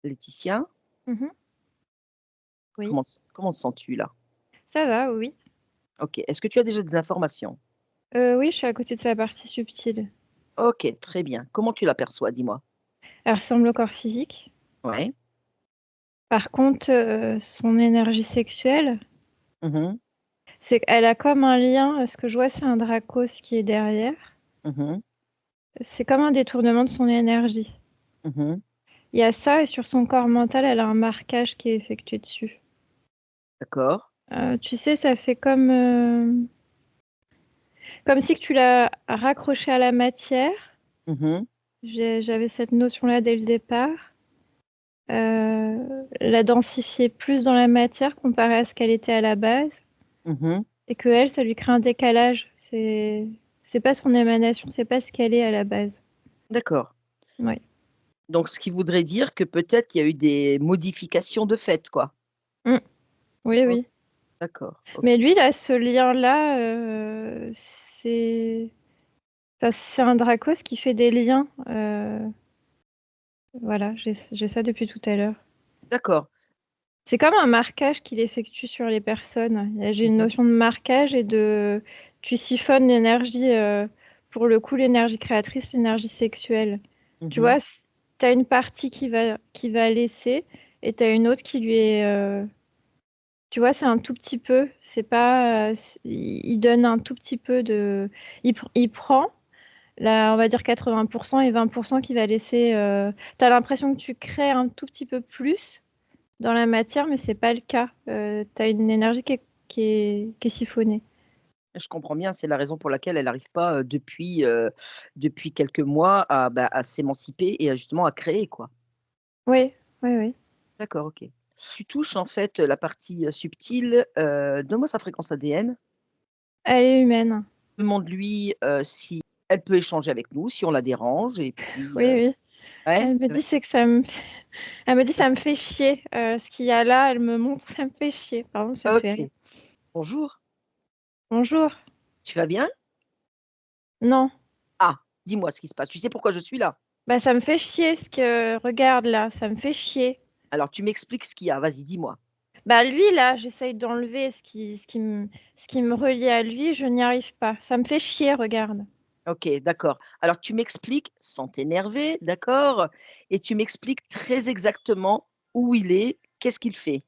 Laetitia, Mmh. Oui. comment te sens-tu là? Ça va, oui. OK. Est-ce que tu as déjà des informations? Oui, je suis à côté de sa partie subtile. OK, très bien. Comment tu l'aperçois? Dis-moi. Elle ressemble au corps physique. Ouais. Par contre, son énergie sexuelle, Mmh mh. c'est qu'elle a comme un lien, ce que je vois, c'est un Dracos qui est derrière. Mmh. C'est comme un détournement de son énergie. Mmh. Il y a ça et sur son corps mental, elle a un marquage qui est effectué dessus. D'accord. Tu sais, ça fait comme si que tu l'as raccroché à la matière. Mmh. J'avais cette notion-là dès le départ. La densifier plus dans la matière comparé à ce qu'elle était à la base Mmh. et qu'elle, ça lui crée un décalage. C'est pas son émanation, c'est pas ce qu'elle est à la base. D'accord. Ouais. Donc ce qui voudrait dire que peut-être il y a eu des modifications de fait, quoi? Mmh. Oui, O oui. d'accord, Mais OK. lui, il a ce lien-là, c'est un Dracos qui fait des liens, voilà, j'ai ça depuis tout à l'heure. D'accord. C'est comme un marquage qu'il effectue sur les personnes. J'ai une Mmh mh. notion de marquage et tu siphonnes l'énergie, pour le coup, l'énergie créatrice, l'énergie sexuelle. Tu Mmh. vois? Tu as une partie qui va laisser et tu as une autre qui lui est, tu vois? C'est un tout petit peu, c'est pas, il donne un tout petit peu de il prend, là, on va dire 80 et 20 qui va laisser, tu as l'impression que tu crées un tout petit peu plus dans la matière, mais c'est pas le cas. Tu as une énergie qui est siphonnée. Je comprends bien, c'est la raison pour laquelle elle n'arrive pas, depuis quelques mois à, bah, à s'émanciper et à justement à créer, quoi. Oui, oui, oui. D'accord, OK. Tu touches en fait, la partie, subtile, donne-moi sa fréquence ADN. Elle est humaine. Demande-lui, si elle peut échanger avec nous, si on la dérange et puis, Oui, oui. ouais? Elle me Ouais, dit c'est que ça me elle me dit: «Ça me fait chier, ce qu'il y a là», elle me montre, ça me fait chier. Pardon, ça me fait rire. OK. Bonjour, «Bonjour». tu vas bien? «Non». Ah, dis-moi ce qui se passe. Tu sais pourquoi je suis là? «Bah, ça me fait chier ce que regarde là, ça me fait chier». Alors tu m'expliques ce qu'il y a, vas-y, dis-moi. Bah, lui là, j'essaye d'enlever ce qui me relie à lui, je n'y arrive pas. Ça me fait chier, regarde. OK, d'accord. Alors tu m'expliques sans t'énerver, d'accord? Et tu m'expliques très exactement où il est, qu'est-ce qu'il fait?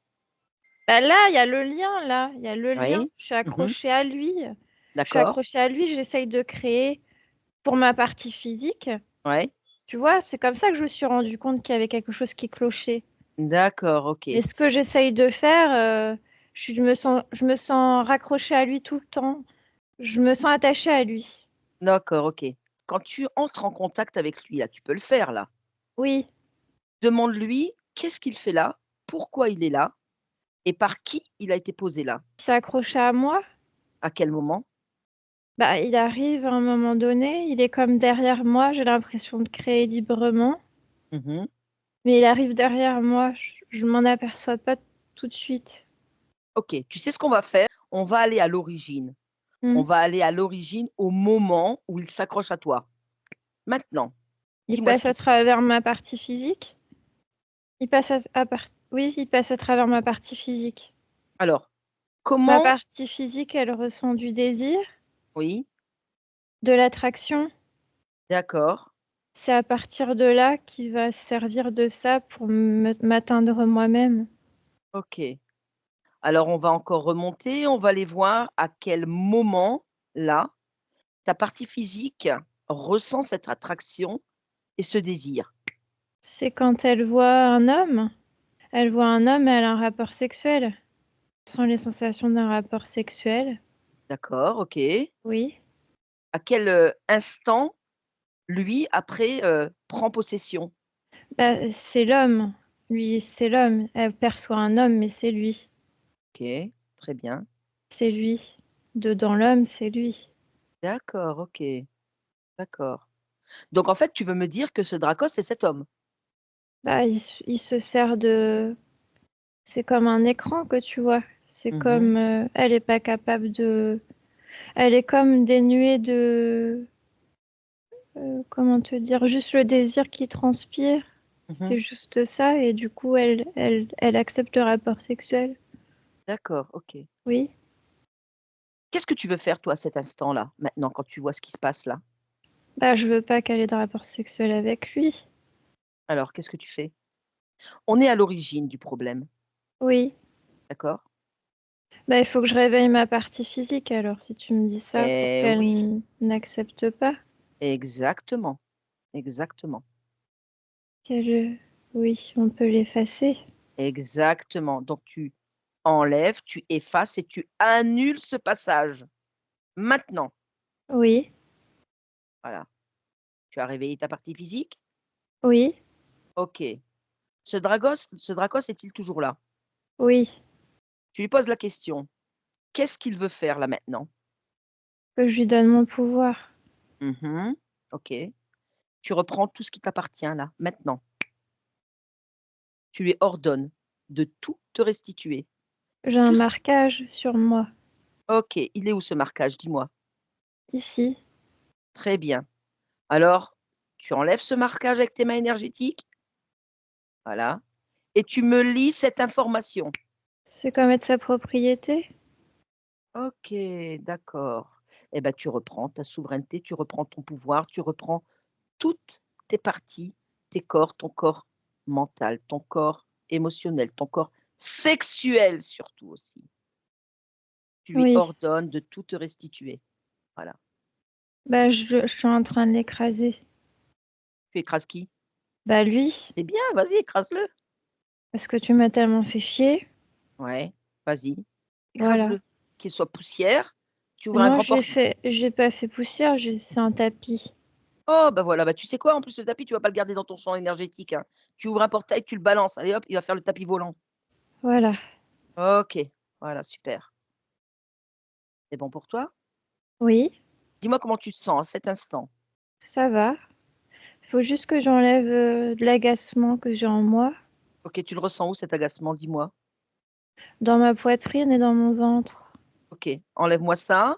Bah, là, il y a le lien là, il y a le lien. Oui. Je suis Mmh. accrochée à lui. Je suis D'accord. accrochée à lui, j'essaye de créer pour ma partie physique. Ouais. Tu vois? C'est comme ça que je me suis rendu compte qu'il y avait quelque chose qui clochait. D'accord, OK. Mais ce que j'essaye de faire, je me sens raccrochée à lui tout le temps. Je me sens attachée à lui. D'accord, OK. Quand tu entres en contact avec lui, là, tu peux le faire, là. Oui, Demande-lui qu'est-ce qu'il fait là? Pourquoi il est là? Et par qui il a été posé là? il s'est accroché à moi. À quel moment? Bah, il arrive à un moment donné, il est comme derrière moi, j'ai l'impression de créer librement, Mmh. mais il arrive derrière moi, je m'en aperçois pas tout de suite. OK, tu sais ce qu'on va faire? On va aller à l'origine. On Mmh. va aller à l'origine au moment où il s'accroche à toi. Maintenant, Il dis-moi ce passe à qui se travers ma partie physique? Il passe à part Oui, il passe à travers ma partie physique. alors, Ma comment partie physique, elle ressent du désir, oui, de l'attraction. d'accord, C'est à partir de là qu'il va se servir de ça pour m'atteindre moi-même. OK. Alors on va encore remonter, on va aller voir à quel moment, là, ta partie physique ressent cette attraction et ce désir. C'est quand elle voit un homme et elle a un rapport sexuel. Sans les sensations d'un rapport sexuel, D'accord, OK. oui. À quel, instant, lui, après, prend possession? Bah, c'est l'homme. Lui, c'est l'homme. Elle perçoit un homme, mais c'est lui. OK, très bien. C'est lui. Dedans l'homme, c'est lui. D'accord, OK, d'accord. Donc en fait, tu veux me dire que ce Dracos, c'est cet homme? Bah, il se sert de c'est comme un écran que tu vois. C'est Mmh. comme, elle est pas capable elle est comme dénuée comment te dire? Juste le désir qui transpire. Mmh. C'est juste ça et du coup, elle accepte le rapport sexuel. D'accord, OK. Oui. Qu'est-ce que tu veux faire toi à cet instant-là, maintenant, quand tu vois ce qui se passe là? Bah, je veux pas qu'elle ait de rapport sexuel avec lui. Alors qu'est-ce que tu fais? On est à l'origine du problème, Oui. d'accord? Bah, il faut que je réveille ma partie physique alors, si tu me dis ça, pour qu'elle Oui, n'accepte pas. exactement, exactement, Qu'elle, oui, on peut l'effacer. exactement. Donc tu enlèves, tu effaces et tu annules ce passage. Maintenant, Oui, voilà. Tu as réveillé ta partie physique? oui, OK. Ce Dracos est-il toujours là? oui, Tu lui poses la question: «Qu'est-ce qu'il veut faire là maintenant?» que je lui donne mon pouvoir. Mmh. OK. Tu reprends tout ce qui t'appartient là, maintenant. Tu lui ordonnes de tout te restituer. J'ai un Tout ce marquage sur moi, OK, il est où ce marquage? Dis-moi. ici. Très bien. Alors, tu enlèves ce marquage avec tes mains énergétiques, voilà, et tu me lis cette information. C'est comme être sa propriété? OK, d'accord. Et ben, tu reprends ta souveraineté, tu reprends ton pouvoir, tu reprends toutes tes parties, tes corps, ton corps mental, ton corps émotionnel, ton corps sexuel surtout aussi. Tu lui Oui. ordonnes de tout te restituer. Voilà. Bah, je suis en train de l'écraser. Tu écrases qui? Bah, lui, C'est bien, vas-y, écrase-le. parce que tu m'as tellement fait chier. Ouais, vas-y, Voilà. écrase-le. Qu'il soit poussière, tu ouvres un Non, grand porte. j'ai pas fait poussière, c'est un tapis. Oh bah voilà, bah tu sais quoi? En plus le tapis, tu vas pas le garder dans ton champ énergétique, hein. Tu ouvres un portail, tu le balances, allez hop, il va faire le tapis volant. Voilà. OK, voilà, super. C'est bon pour toi? Oui, Dis-moi comment tu te sens à cet instant? ça va. Faut juste que j'enlève, de l'agacement que j'ai en moi, OK, tu le ressens où cet agacement? Dis-moi. dans ma poitrine et dans mon ventre. OK, enlève-moi ça,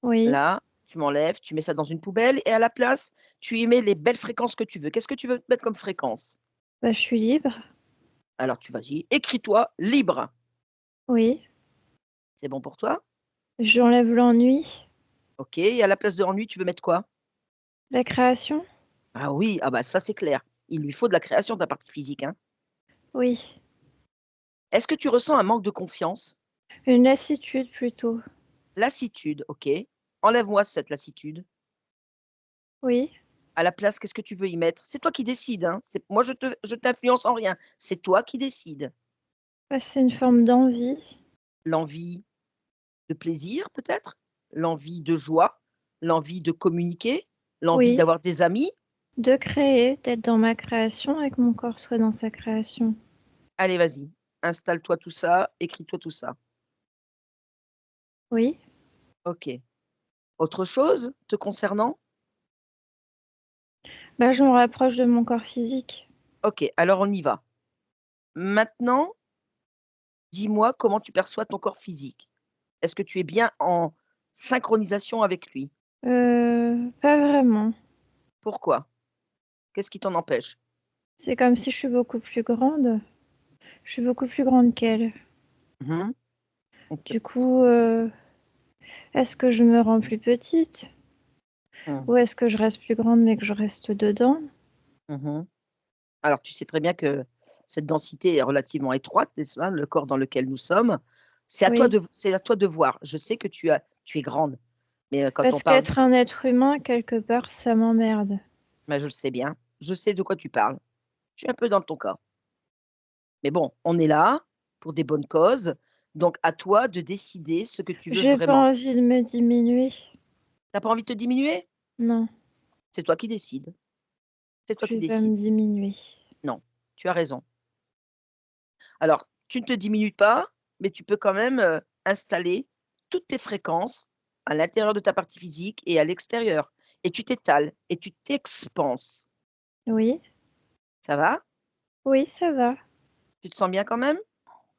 Oui, là, tu m'enlèves, tu mets ça dans une poubelle et à la place, tu y mets les belles fréquences que tu veux. Qu'est-ce que tu veux mettre comme fréquence? bah, je suis libre. Alors tu vas-y, écris-toi libre. Oui, C'est bon pour toi? j'enlève l'ennui, OK, et à la place de ennui, tu veux mettre quoi? la création. Ah oui, ah bah ça c'est clair. Il lui faut de la création, ta partie physique, hein. Oui, Est-ce que tu ressens un manque de confiance? une lassitude plutôt. Lassitude, OK. Enlève-moi cette lassitude. Oui, À la place, qu'est-ce que tu veux y mettre? C'est toi qui décides, hein. C'est moi je t'influence en rien. C'est toi qui décides. bah, c'est une forme d'envie, L'envie de plaisir peut-être? L'envie de joie? L'envie de communiquer? L'envie oui, d'avoir des amis? de créer, d'être dans ma création et que mon corps soit dans sa création. Allez vas-y, installe-toi tout ça, écris-toi tout ça. Oui, OK. Autre chose te concernant? bah, je me rapproche de mon corps physique. OK, alors on y va. Maintenant, dis-moi comment tu perçois ton corps physique. Est-ce que tu es bien en synchronisation avec lui? Pas vraiment. Pourquoi? Qu'est-ce qui t'en empêche? C'est comme si je suis beaucoup plus grande. Je suis beaucoup plus grande qu'elle. Mmh. OK. Du coup, est-ce que je me rends plus petite? Mmh. Ou est-ce que je reste plus grande mais que je reste dedans? Mmh. Alors tu sais très bien que cette densité est relativement étroite, n'est-ce pas? Le corps dans lequel nous sommes. Oui. C'est à toi de voir. Je sais que tu es grande, mais, quand on Parce parle qu'être un être humain, quelque part, ça m'emmerde. bah, je le sais bien. Je sais de quoi tu parles. Je suis un peu dans ton cas. Mais bon, on est là pour des bonnes causes, donc à toi de décider ce que tu veux J'ai pas vraiment. envie de me diminuer. Tu as pas envie de te diminuer? Non, C'est toi qui décides. C'est toi je qui vais pas me décides. diminuer. Non, tu as raison. Alors, tu ne te diminues pas, mais tu peux quand même, installer toutes tes fréquences à l'intérieur de ta partie physique et à l'extérieur et tu t'étales et tu t'expanses. Oui, Ça va? oui, ça va. Tu te sens bien quand même?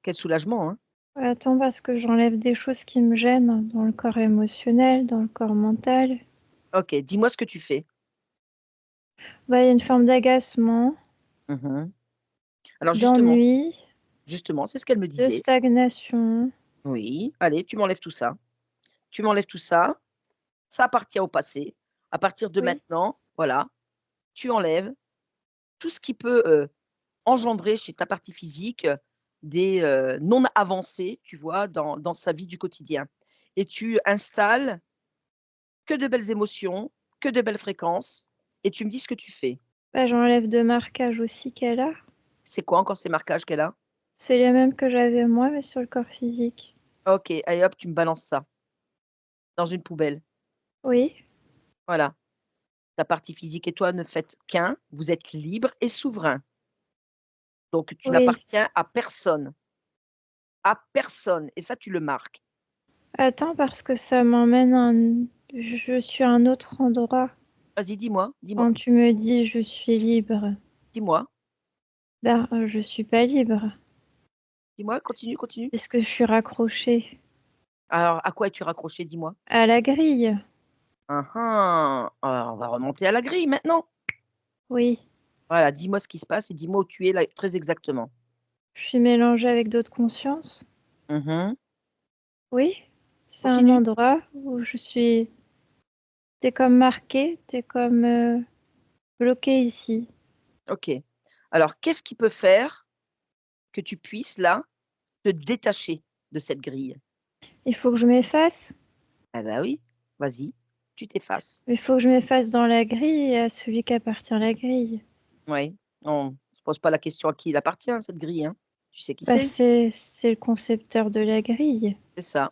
Quel soulagement, hein? Attends, parce que j'enlève des choses qui me gênent dans le corps émotionnel, dans le corps mental. OK, dis-moi ce que tu fais. Bah, il y a une forme d'agacement. Mmh. Alors d'ennui, justement, c'est ce qu'elle me de disait. stagnation. Oui, allez, tu m'enlèves tout ça. Tu m'enlèves tout ça, ça appartient au passé. À partir de Oui, maintenant, voilà, tu enlèves tout ce qui peut, engendrer chez ta partie physique, des, non-avancées, tu vois, dans sa vie du quotidien et tu installes que de belles émotions, que de belles fréquences et tu me dis ce que tu fais. bah, j'enlève de marquages aussi qu'elle a. C'est quoi encore ces marquages qu'elle a? C'est les mêmes que j'avais moi, mais sur le corps physique. OK, allez hop, tu me balances ça dans une poubelle. Oui, Voilà, ta partie physique et toi ne faites qu'un, vous êtes libre et souverain. Donc tu oui. n'appartiens à personne et ça tu le marques. Attends, parce que ça m'emmène à je suis à un autre endroit. Vas-y, dis-moi, dis-moi, Quand tu me dis: «Je suis libre», dis-moi, ben, je suis pas libre dis-moi, continue, continue. puisque je suis raccrochée Alors à quoi es-tu raccroché? Dis-moi? à la grille. Hein, hein, alors on va remonter à la grille maintenant. Oui, Voilà, dis-moi ce qui se passe et dis-moi où tu es là très exactement. je suis mélangée avec d'autres consciences. Mmh. Oui, c'est un Continue. endroit où je suis tu comme marquée, tu comme, bloquée ici. OK. Alors qu'est-ce qui peut faire que tu puisses là, te détacher de cette grille? Il faut que je m'efface, Ah bah oui, vas-y, tu t'effaces. il faut que je m'efface dans la grille et à celui qui appartient à la grille. Oui, on se pose pas la question à qui il appartient cette grille, hein. Tu sais qui Bah, c'est? c'est le concepteur de la grille. C'est ça.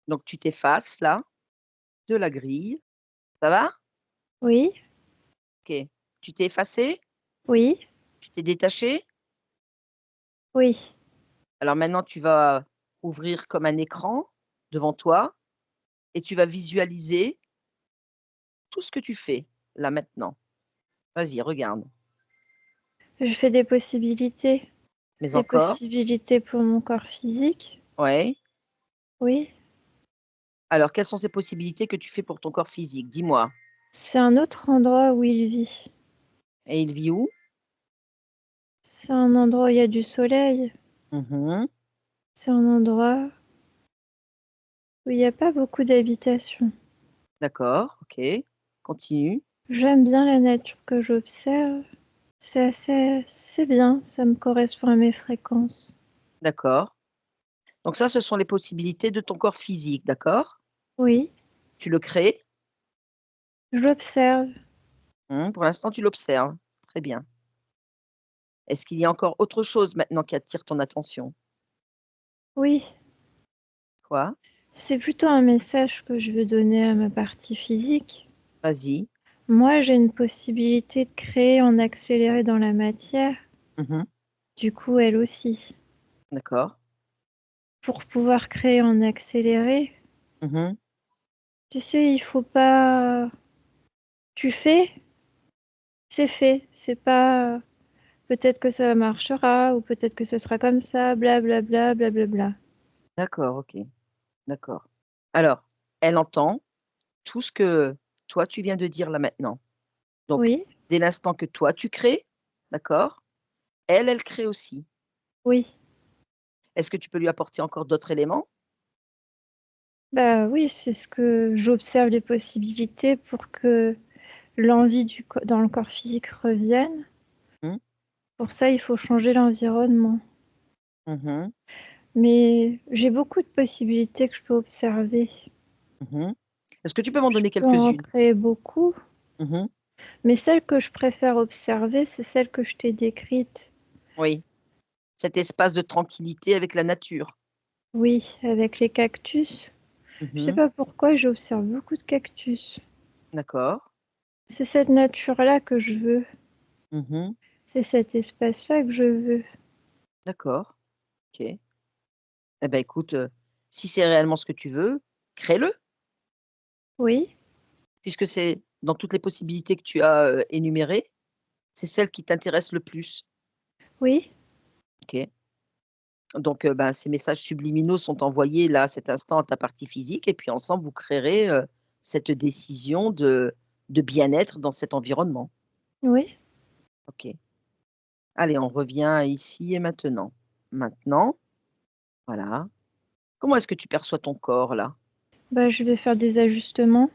Donc tu t'effaces là, de la grille. Ça va? Oui, OK. Tu t'es effacé? oui, Tu t'es détaché? oui. Alors maintenant tu vas ouvrir comme un écran devant toi et tu vas visualiser tout ce que tu fais, là, maintenant. Vas-y, regarde. Je fais Mais des encore? possibilités pour mon corps physique. Ouais. Oui, Alors quelles sont ces possibilités que tu fais pour ton corps physique? Dis-moi. c'est un autre endroit où il vit. Et il vit où? C'est un endroit où il y a du soleil. Mmh. C'est un endroit où il y a pas beaucoup d'habitations. D'accord, OK. Continue. J'aime bien la nature que j'observe. C'est bien, ça me correspond à mes fréquences. D'accord. Donc ça, ce sont les possibilités de ton corps physique, d'accord? Oui, Tu le crées, j'observe. pour l'instant, tu l'observes. Très bien. Est-ce qu'il y a encore autre chose maintenant qui attire ton attention? Oui, Quoi? c'est plutôt un message que je veux donner à ma partie physique. Vas-y. Moi, j'ai une possibilité de créer en accéléré dans la matière, Mmh. du coup, elle aussi. D'accord. Pour pouvoir créer en accéléré, Mmh. tu sais, il faut pas tu fais, c'est fait. C'est pas, peut-être que ça marchera ou peut-être que ce sera comme ça, blablabla, blablabla. D'accord, OK. D'accord. Alors, elle entend tout ce que toi, tu viens de dire là maintenant. Donc, Oui, dès l'instant que toi, tu crées, d'accord? Elle, elle crée aussi. oui. Est-ce que tu peux lui apporter encore d'autres éléments? Bah, oui, c'est ce que j'observe les possibilités pour que l'envie du co dans le corps physique revienne. Mmh. Pour ça, il faut changer l'environnement. Mmh. Mais j'ai beaucoup de possibilités que je peux observer. Mmh. Est-ce que tu peux m'en Je donner peux en quelques-unes? créer beaucoup, Mmh. mais celle que je préfère observer, c'est celle que je t'ai décrite. Oui, cet espace de tranquillité avec la nature. Oui, avec les cactus. Je sais Mmh. pas pourquoi j'observe beaucoup de cactus. D'accord. C'est cette nature-là que je veux. Mmh. C'est cet espace-là que je veux. D'accord. OK. Eh ben, écoute, si c'est réellement ce que tu veux, crée-le, Oui, puisque c'est dans toutes les possibilités que tu as, énumérées, c'est celle qui t'intéresse le plus. oui, OK. Donc, ben, ces messages subliminaux sont envoyés là, à cet instant, à ta partie physique et puis ensemble vous créerez, cette décision de bien-être dans cet environnement. oui. OK. Allez, on revient à ici et maintenant. Maintenant, voilà. Comment est-ce que tu perçois ton corps là? Bah, je vais faire des ajustements.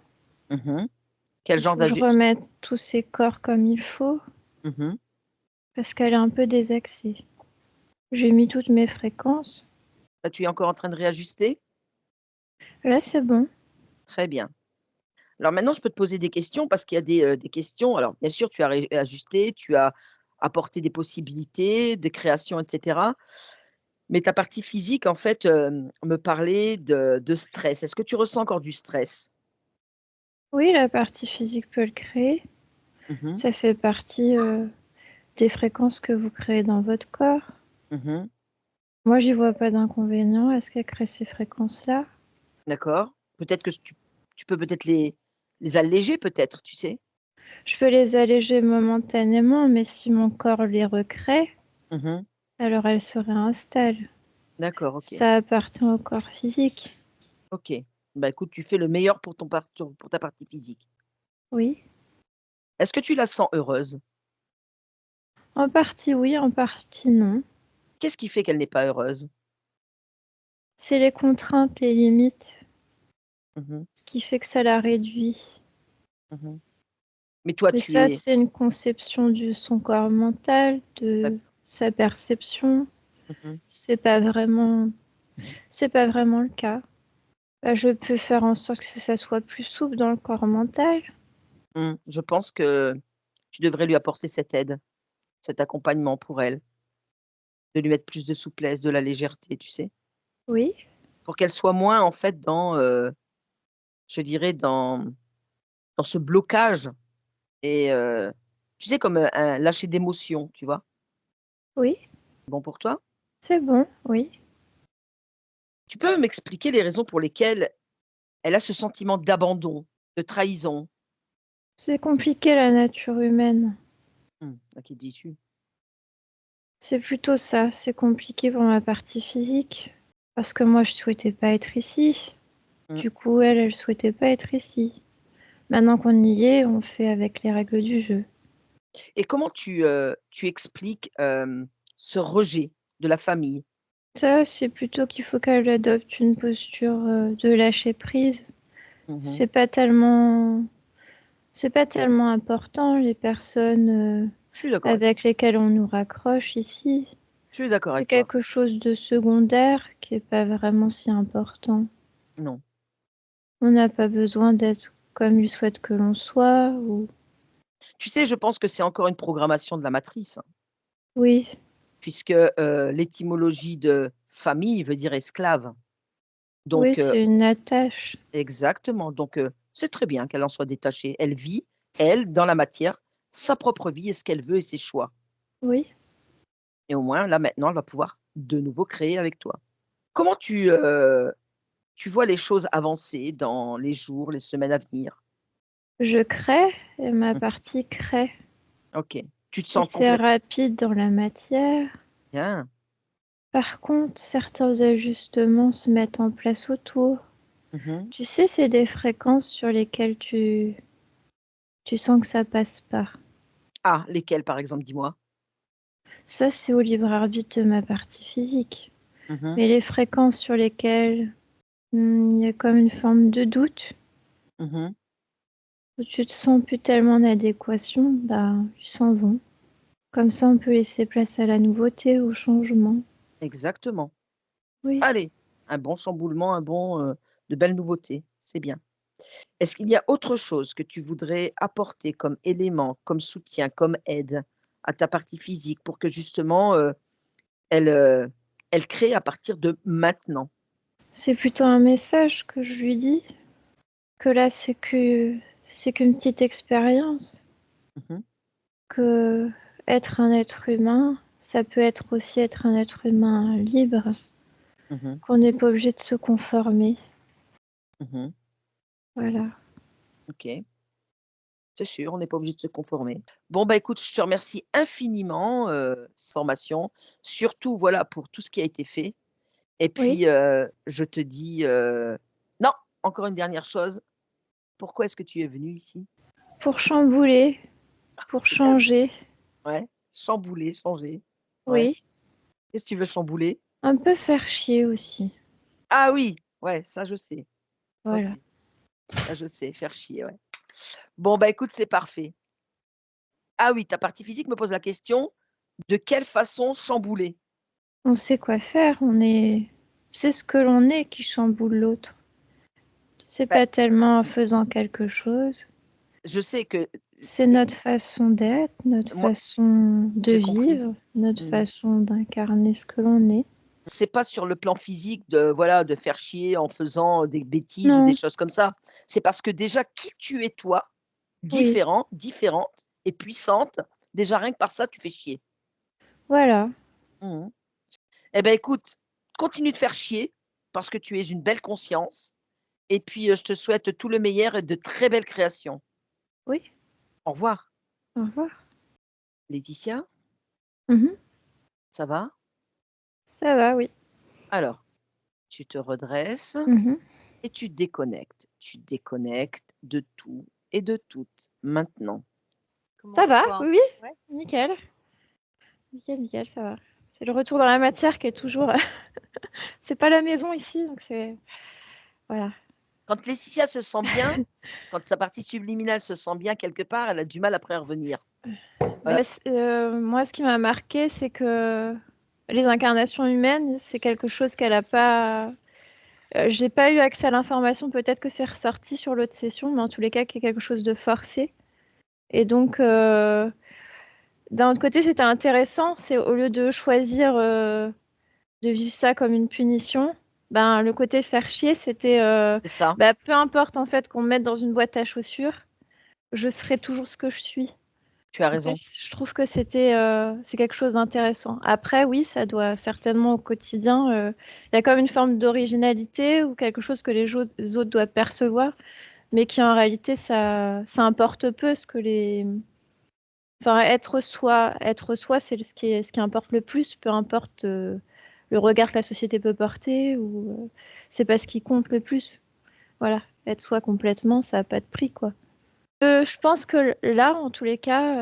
Mmh. Quel Il genre faut que je d'ajustement? remette tous ces corps comme il faut Mmh. parce qu'elle est un peu désaxée. J'ai mis toutes mes fréquences. Là, tu es encore en train de réajuster? Là, c'est bon. Très bien. Alors maintenant, je peux te poser des questions parce qu'il y a des questions. Alors, bien sûr, tu as ajusté, tu as apporté des possibilités de création, et cetera. Mais ta partie physique, en fait, me parlait de stress. Est-ce que tu ressens encore du stress? Oui, la partie physique peut le créer. Mmh. Ça fait partie, des fréquences que vous créez dans votre corps. Mmh. Moi, j'y vois pas d'inconvénient à ce qu'elle crée ces fréquences-là. D'accord. Peut-être que tu peux peut-être les alléger peut-être, tu sais? Je peux les alléger momentanément, mais si mon corps les recrée, Mmh. alors elles se réinstallent. D'accord, OK. Ça appartient au corps physique. OK. Bah, écoute, tu fais le meilleur pour pour ta partie physique. Oui. Est-ce que tu la sens heureuse? En partie oui, en partie non. Qu'est-ce qui fait qu'elle n'est pas heureuse? C'est les contraintes, les limites, Mmh. ce qui fait que ça la réduit. Mmh. Mais toi, Mais tu ça, es c'est une conception de son corps mental, de d'accord. sa perception. Mmh. C'est pas vraiment c'est pas vraiment le cas. Bah, je peux faire en sorte que ça soit plus souple dans le corps mental. Mmh. Je pense que tu devrais lui apporter cette aide, cet accompagnement pour elle, de lui mettre plus de souplesse, de la légèreté, tu sais? Oui, Pour qu'elle soit moins en fait dans, je dirais dans ce blocage et tu sais comme, un lâcher d'émotions, tu vois? oui, Bon pour toi? c'est bon, oui. Tu peux m'expliquer les raisons pour lesquelles elle a ce sentiment d'abandon, de trahison? C'est compliqué la nature humaine. À qui dis-tu? C'est plutôt ça, c'est compliqué pour ma partie physique. Parce que moi, je souhaitais pas être ici. Mmh. Du coup, elle souhaitait pas être ici. Maintenant qu'on y est, on fait avec les règles du jeu. Et comment tu expliques, ce rejet de la famille? Ça, c'est plutôt qu'il faut qu'elle adopte une posture, de lâcher prise. Mmh. C'est pas tellement c'est pas tellement important les personnes, Je suis d'accord avec toi. avec lesquelles on nous raccroche ici. Je suis d'accord C'est avec toi. quelque chose de secondaire qui est pas vraiment si important. Non. On n'a pas besoin d'être comme ils souhaitent que l'on soit ou Tu sais, je pense que c'est encore une programmation de la matrice, hein, oui, puisque, l'étymologie de famille veut dire esclave. oui, Donc, c'est une attache. exactement, donc, c'est très bien qu'elle en soit détachée. Elle vit, elle, dans la matière, sa propre vie et ce qu'elle veut et ses choix Oui. et au moins, là, maintenant, elle va pouvoir de nouveau créer avec toi. Comment tu vois les choses avancer dans les jours, les semaines à venir? Je crée et ma Mmh. partie crée OK. Tu te et sens c'est complètement rapide dans la matière. bien. Par contre, certains ajustements se mettent en place autour. Mmh. Tu sais, c'est des fréquences sur lesquelles tu sens que ça passe pas. Ah, lesquels, par exemple? Dis-moi. Ça, c'est au libre arbitre de ma partie physique. Mmh. Mais les fréquences sur lesquelles, il y a comme une forme de doute, Mmh. où tu te sens plus tellement en adéquation, bah, ils s'en vont. Comme ça, on peut laisser place à la nouveauté, au changement. Exactement. Oui. Allez, un bon chamboulement, de belles nouveautés, c'est bien. Est-ce qu'il y a autre chose que tu voudrais apporter comme élément, comme soutien, comme aide à ta partie physique pour que justement, elle, elle crée à partir de maintenant? C'est plutôt un message que je lui dis, que là, c'est qu'une petite expérience, Mmh. que être un être humain, ça peut être aussi être un être humain libre, Mmh. qu'on n'est pas obligé de se conformer. Mmh. Voilà. OK, c'est sûr, on n'est pas obligé de se conformer. Bon, bah, écoute, je te remercie infiniment, cette formation, surtout, voilà, pour tout ce qui a été fait et Oui, puis, je te dis, non, encore une dernière chose, pourquoi est-ce que tu es venue ici? pour chambouler, pour C'est bien ça. changer. Ouais. Chambouler, changer. Ouais. Oui, Qu'est-ce que tu veux chambouler? un peu faire chier aussi. Ah oui! Ouais, ça je sais. OK, Voilà. ça je sais, faire chier, ouais. Bon, bah, écoute, c'est parfait. Ah oui, ta partie physique me pose la question, de quelle façon chambouler? On sait quoi faire, c'est ce que l'on est qui chamboule l'autre. C'est Bah, pas tellement en faisant quelque chose, je sais que c'est notre façon d'être, notre moi façon de j'ai compris. vivre, notre Mmh. façon d'incarner ce que l'on est. C'est pas sur le plan physique de voilà, de faire chier en faisant des bêtises ou des Non, choses comme ça. C'est parce que déjà qui tu es toi, oui, différent, différente et puissante, déjà rien que par ça, tu fais chier. voilà. Mmh. Eh ben, écoute, continue de faire chier parce que tu es une belle conscience et puis, je te souhaite tout le meilleur et de très belles créations. Oui, Au revoir. au revoir. Laetitia, Mmh. ça va? Ça va, oui. Alors, tu te redresses Mmh. et tu déconnectes. Tu déconnectes de tout et de toutes maintenant. Ça Comment va, toi? oui, oui, Ouais. nickel. Nickel, nickel, ça va. C'est le retour dans la matière qui est toujours c'est pas la maison ici, donc c'est voilà. Quand Laetitia se sent bien, quand sa partie subliminale se sent bien quelque part, elle a du mal après à revenir. Bah, moi, ce qui m'a marqué, c'est que les incarnations humaines, c'est quelque chose qu'elle a pas j'ai pas eu accès à l'information, peut-être que c'est ressorti sur l'autre session, mais en tous les cas, qu'il y a quelque chose de forcé et donc d'un autre côté, c'était intéressant, c'est au lieu de choisir, de vivre ça comme une punition, ben, le côté faire chier, c'était, C'est ça, bah, peu importe en fait qu'on me mette dans une boîte à chaussures, je serai toujours ce que je suis. tu as En fait, raison. je trouve que c'est quelque chose d'intéressant. Après oui, ça doit certainement au quotidien, il y a comme une forme d'originalité ou quelque chose que les autres doivent percevoir, mais qui en réalité ça importe peu ce que les enfin être soi, c'est ce qui importe le plus, peu importe, le regard que la société peut porter ou, c'est pas ce qui compte le plus. Voilà, être soi complètement, ça a pas de prix, quoi. Je pense que là, en tous les cas,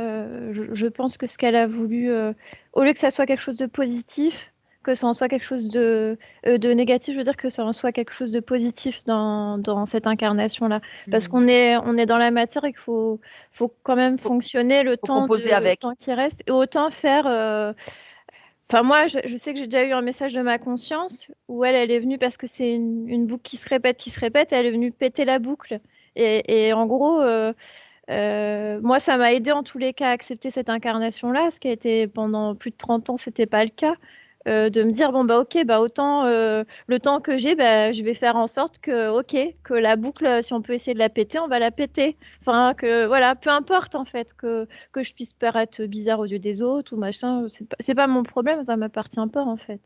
je pense que ce qu'elle a voulu, au lieu que ça soit quelque chose de positif, que ça en soit quelque chose de négatif, je veux dire que ça en soit quelque chose de positif dans cette incarnation-là. Parce Mmh. qu'on est dans la matière et qu'il faut quand même Faut fonctionner faut composer le avec. temps qui reste et autant faire, enfin moi, je sais que j'ai déjà eu un message de ma conscience où elle est venue parce que c'est une boucle qui se répète, elle est venue péter la boucle et en gros, moi, ça m'a aidé en tous les cas à accepter cette incarnation-là, ce qui a été pendant plus de 30 ans, c'était pas le cas. De me dire, bon, bah, ok, bah, autant le temps que j'ai, bah, je vais faire en sorte que, ok, que la boucle, si on peut essayer de la péter, on va la péter. Enfin, que voilà, peu importe en fait, que je puisse paraître bizarre aux yeux des autres ou machin, c'est pas mon problème, ça m'appartient pas en fait.